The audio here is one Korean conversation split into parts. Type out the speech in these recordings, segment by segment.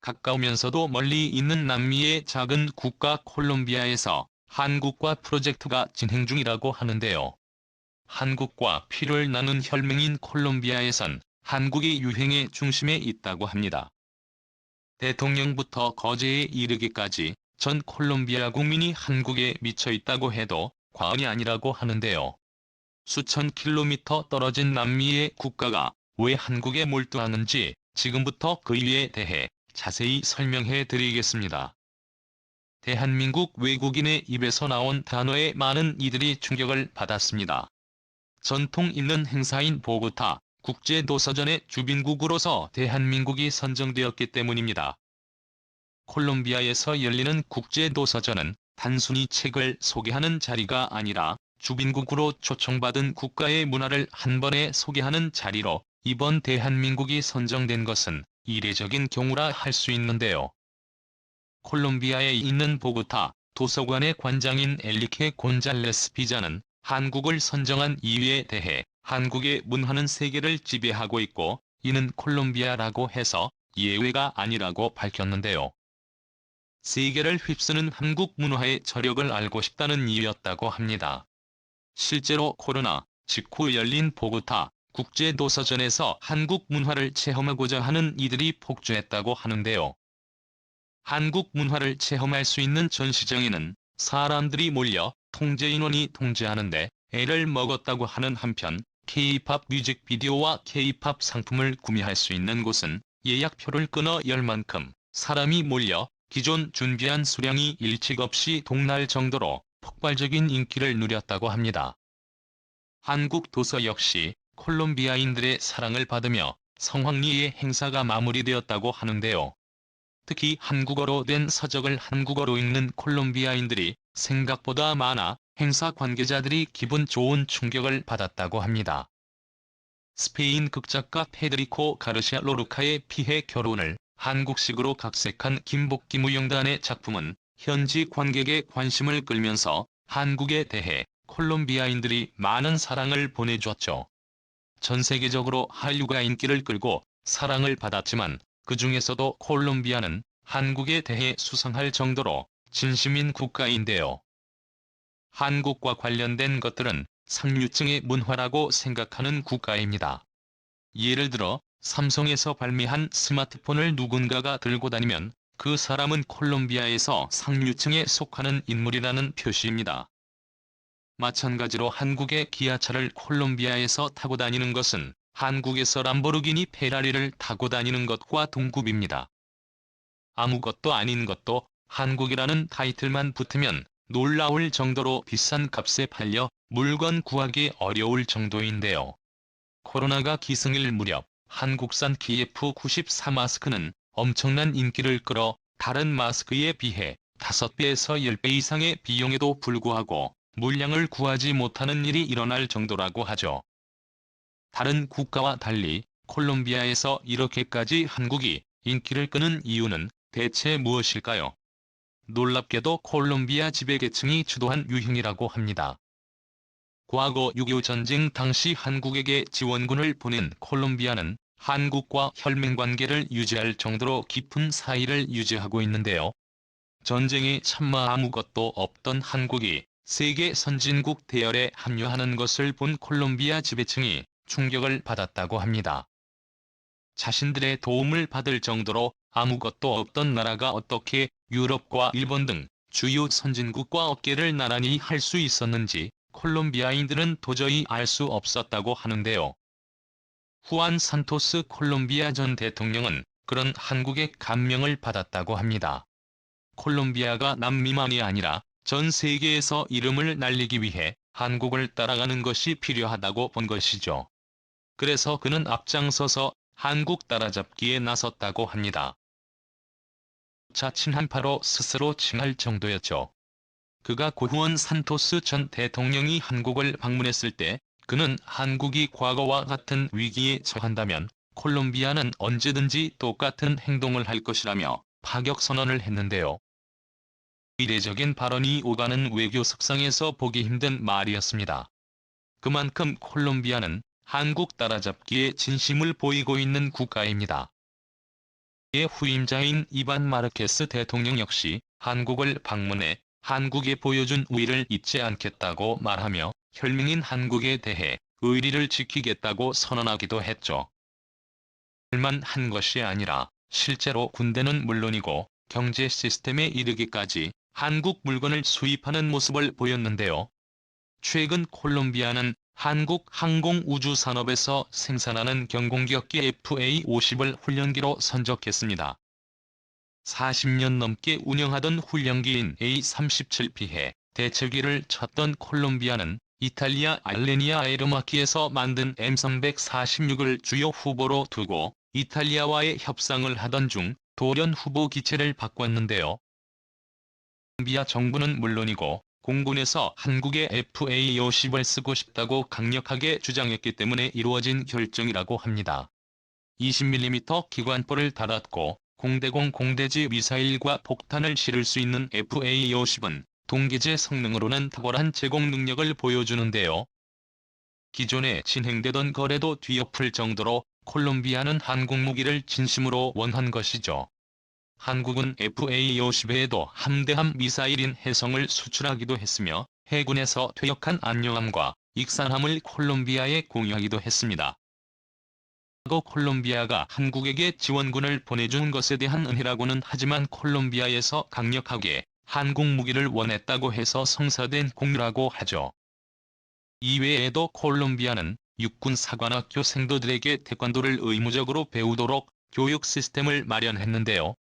가까우면서도 멀리 있는 남미의 작은 국가 콜롬비아에서 한국과 프로젝트가 진행 중이라고 하는데요. 한국과 피를 나눈 혈맹인 콜롬비아에선 한국이 유행의 중심에 있다고 합니다. 대통령부터 거제에 이르기까지 전 콜롬비아 국민이 한국에 미쳐 있다고 해도 과언이 아니라고 하는데요. 수천 킬로미터 떨어진 남미의 국가가 왜 한국에 몰두하는지 지금부터 그 이유에 대해 자세히 설명해 드리겠습니다. 대한민국 외국인의 입에서 나온 단어에 많은 이들이 충격을 받았습니다. 전통 있는 행사인 보고타 국제도서전의 주빈국으로서 대한민국이 선정되었기 때문입니다. 콜롬비아에서 열리는 국제도서전은 단순히 책을 소개하는 자리가 아니라 주빈국으로 초청받은 국가의 문화를 한 번에 소개하는 자리로 이번 대한민국이 선정된 것은 이례적인 경우라 할 수 있는데요. 콜롬비아에 있는 보고타 도서관의 관장인 엘리케 곤잘레스 비자는 한국을 선정한 이유에 대해 한국의 문화는 세계를 지배하고 있고 이는 콜롬비아라고 해서 예외가 아니라고 밝혔는데요. 세계를 휩쓰는 한국 문화의 저력을 알고 싶다는 이유였다고 합니다. 실제로 코로나 직후 열린 보고타 국제도서전에서 한국 문화를 체험하고자 하는 이들이 폭주했다고 하는데요. 한국 문화를 체험할 수 있는 전시장에는 사람들이 몰려 통제 인원이 통제하는데 애를 먹었다고 하는 한편 K-팝 뮤직비디오와 K-팝 상품을 구매할 수 있는 곳은 예약표를 끊어 열 만큼 사람이 몰려 기존 준비한 수량이 일책 없이 동날 정도로 폭발적인 인기를 누렸다고 합니다. 한국 도서 역시 콜롬비아인들의 사랑을 받으며 성황리의 행사가 마무리되었다고 하는데요. 특히 한국어로 된 서적을 한국어로 읽는 콜롬비아인들이 생각보다 많아 행사 관계자들이 기분 좋은 충격을 받았다고 합니다. 스페인 극작가 페데리코 가르시아 로르카의 피해 결혼을 한국식으로 각색한 김복기 무용단의 작품은 현지 관객의 관심을 끌면서 한국에 대해 콜롬비아인들이 많은 사랑을 보내줬죠. 전 세계적으로 한류가 인기를 끌고 사랑을 받았지만 그 중에서도 콜롬비아는 한국에 대해 수상할 정도로 진심인 국가인데요. 한국과 관련된 것들은 상류층의 문화라고 생각하는 국가입니다. 예를 들어 삼성에서 발매한 스마트폰을 누군가가 들고 다니면 그 사람은 콜롬비아에서 상류층에 속하는 인물이라는 표시입니다. 마찬가지로 한국의 기아차를 콜롬비아에서 타고 다니는 것은 한국에서 람보르기니 페라리를 타고 다니는 것과 동급입니다. 아무것도 아닌 것도 한국이라는 타이틀만 붙으면 놀라울 정도로 비싼 값에 팔려 물건 구하기 어려울 정도인데요. 코로나가 기승일 무렵 한국산 KF94 마스크는 엄청난 인기를 끌어 다른 마스크에 비해 5배에서 10배 이상의 비용에도 불구하고 물량을 구하지 못하는 일이 일어날 정도라고 하죠. 다른 국가와 달리 콜롬비아에서 이렇게까지 한국이 인기를 끄는 이유는 대체 무엇일까요? 놀랍게도 콜롬비아 지배계층이 주도한 유행이라고 합니다. 과거 6.25 전쟁 당시 한국에게 지원군을 보낸 콜롬비아는 한국과 혈맹관계를 유지할 정도로 깊은 사이를 유지하고 있는데요. 전쟁에 참마 아무것도 없던 한국이 세계 선진국 대열에 합류하는 것을 본 콜롬비아 지배층이 충격을 받았다고 합니다. 자신들의 도움을 받을 정도로 아무것도 없던 나라가 어떻게 유럽과 일본 등 주요 선진국과 어깨를 나란히 할 수 있었는지 콜롬비아인들은 도저히 알 수 없었다고 하는데요. 후안 산토스 콜롬비아 전 대통령은 그런 한국의 감명을 받았다고 합니다. 콜롬비아가 남미만이 아니라 전 세계에서 이름을 날리기 위해 한국을 따라가는 것이 필요하다고 본 것이죠. 그래서 그는 앞장서서 한국 따라잡기에 나섰다고 합니다. 자친한파로 스스로 칭할 정도였죠. 그가 고후원 산토스 전 대통령이 한국을 방문했을 때 그는 한국이 과거와 같은 위기에 처한다면 콜롬비아는 언제든지 똑같은 행동을 할 것이라며 파격 선언을 했는데요. 이례적인 발언이 오가는 외교 석상에서 보기 힘든 말이었습니다. 그만큼 콜롬비아는 한국 따라잡기에 진심을 보이고 있는 국가입니다. 의 후임자인 이반 마르케스 대통령 역시 한국을 방문해 한국에 보여준 우위를 잊지 않겠다고 말하며 혈맹인 한국에 대해 의리를 지키겠다고 선언하기도 했죠. 말만 한 것이 아니라 실제로 군대는 물론이고 경제 시스템에 이르기까지 한국 물건을 수입하는 모습을 보였는데요. 최근 콜롬비아는 한국 항공우주산업에서 생산하는 경공기업기 FA-50을 훈련기로 선적했습니다. 40년 넘게 운영하던 훈련기인 A-37B해 대체기를 쳤던 콜롬비아는 이탈리아 알레니아 에르마키에서 만든 M346을 주요 후보로 두고 이탈리아와의 협상을 하던 중 돌연 후보 기체를 바꿨는데요. 콜롬비아 정부는 물론이고 공군에서 한국의 FA-50을 쓰고 싶다고 강력하게 주장했기 때문에 이루어진 결정이라고 합니다. 20mm 기관포를 달았고 공대공 공대지 미사일과 폭탄을 실을 수 있는 FA-50은 동기제 성능으로는 탁월한 제공 능력을 보여주는데요. 기존에 진행되던 거래도 뒤엎을 정도로 콜롬비아는 한국 무기를 진심으로 원한 것이죠. 한국은 FA-50 외에도 함대함 미사일인 혜성을 수출하기도 했으며 해군에서 퇴역한 안녕함과 익산함을 콜롬비아에 공유하기도 했습니다. 과거 콜롬비아가 한국에게 지원군을 보내준 것에 대한 은혜라고는 하지만 콜롬비아에서 강력하게 한국 무기를 원했다고 해서 성사된 공유라고 하죠. 이외에도 콜롬비아는 육군 사관학교 생도들에게 태권도를 의무적으로 배우도록 교육 시스템을 마련했는데요.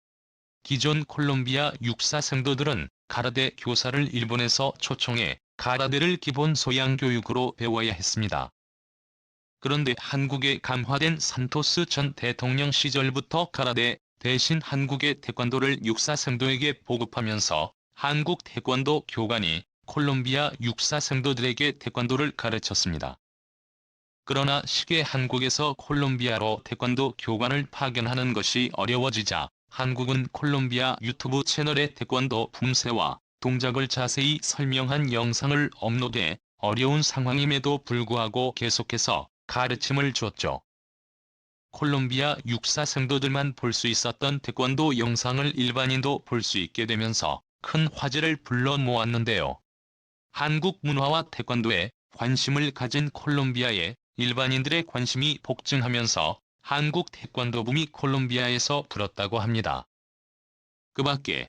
기존 콜롬비아 육사 생도들은 가라데 교사를 일본에서 초청해 가라데를 기본 소양 교육으로 배워야 했습니다. 그런데 한국에 감화된 산토스 전 대통령 시절부터 가라데 대신 한국의 태권도를 육사 생도에게 보급하면서 한국 태권도 교관이 콜롬비아 육사 생도들에게 태권도를 가르쳤습니다. 그러나 시계 한국에서 콜롬비아로 태권도 교관을 파견하는 것이 어려워지자 한국은 콜롬비아 유튜브 채널에 태권도 품새와 동작을 자세히 설명한 영상을 업로드해 어려운 상황임에도 불구하고 계속해서 가르침을 줬죠. 콜롬비아 육사 생도들만 볼 수 있었던 태권도 영상을 일반인도 볼 수 있게 되면서 큰 화제를 불러 모았는데요. 한국 문화와 태권도에 관심을 가진 콜롬비아에 일반인들의 관심이 폭증하면서 한국 태권도 붐이 콜롬비아에서 불었다고 합니다. 그 밖에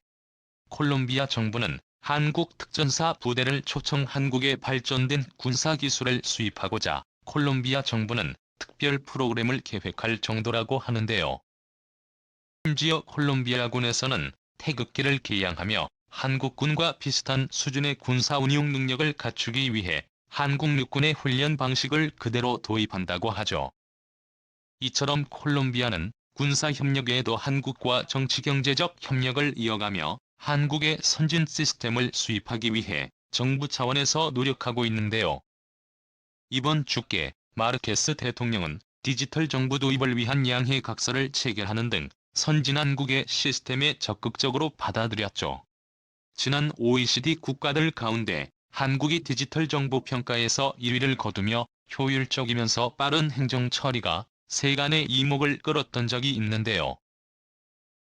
콜롬비아 정부는 한국 특전사 부대를 초청 한국에 발전된 군사기술을 수입하고자 콜롬비아 정부는 특별 프로그램을 계획할 정도라고 하는데요. 심지어 콜롬비아군에서는 태극기를 개양하며 한국군과 비슷한 수준의 군사운용 능력을 갖추기 위해 한국 육군의 훈련 방식을 그대로 도입한다고 하죠. 이처럼 콜롬비아는 군사협력 외에도 한국과 정치경제적 협력을 이어가며 한국의 선진 시스템을 수입하기 위해 정부 차원에서 노력하고 있는데요. 이번 주께 마르케스 대통령은 디지털 정부 도입을 위한 양해각서를 체결하는 등 선진한국의 시스템에 적극적으로 받아들였죠. 지난 OECD 국가들 가운데 한국이 디지털 정보 평가에서 1위를 거두며 효율적이면서 빠른 행정 처리가 세간의 이목을 끌었던 적이 있는데요.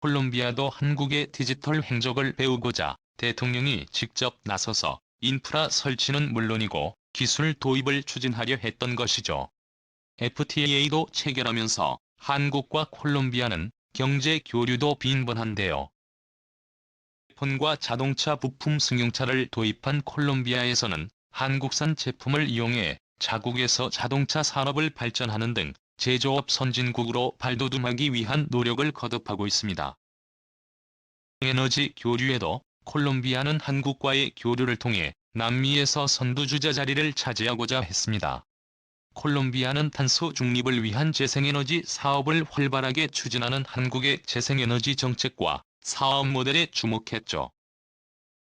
콜롬비아도 한국의 디지털 행적을 배우고자 대통령이 직접 나서서 인프라 설치는 물론이고 기술 도입을 추진하려 했던 것이죠. FTA도 체결하면서 한국과 콜롬비아는 경제 교류도 빈번한데요. 아이폰과 자동차 부품 승용차를 도입한 콜롬비아에서는 한국산 제품을 이용해 자국에서 자동차 산업을 발전하는 등 제조업 선진국으로 발돋움하기 위한 노력을 거듭하고 있습니다. 에너지 교류에도 콜롬비아는 한국과의 교류를 통해 남미에서 선두주자 자리를 차지하고자 했습니다. 콜롬비아는 탄소 중립을 위한 재생에너지 사업을 활발하게 추진하는 한국의 재생에너지 정책과 사업 모델에 주목했죠.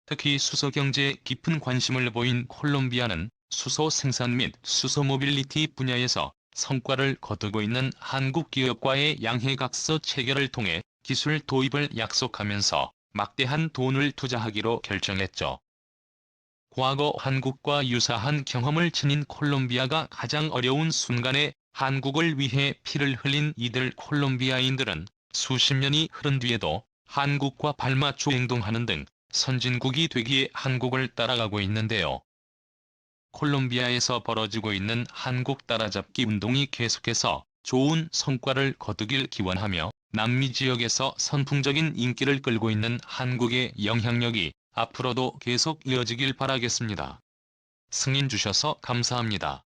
특히 수소 경제에 깊은 관심을 보인 콜롬비아는 수소 생산 및 수소 모빌리티 분야에서 성과를 거두고 있는 한국 기업과의 양해각서 체결을 통해 기술 도입을 약속하면서 막대한 돈을 투자하기로 결정했죠. 과거 한국과 유사한 경험을 지닌 콜롬비아가 가장 어려운 순간에 한국을 위해 피를 흘린 이들 콜롬비아인들은 수십 년이 흐른 뒤에도 한국과 발맞춰 행동하는 등 선진국이 되기에 한국을 따라가고 있는데요. 콜롬비아에서 벌어지고 있는 한국 따라잡기 운동이 계속해서 좋은 성과를 거두길 기원하며 남미 지역에서 선풍적인 인기를 끌고 있는 한국의 영향력이 앞으로도 계속 이어지길 바라겠습니다. 승인 주셔서 감사합니다.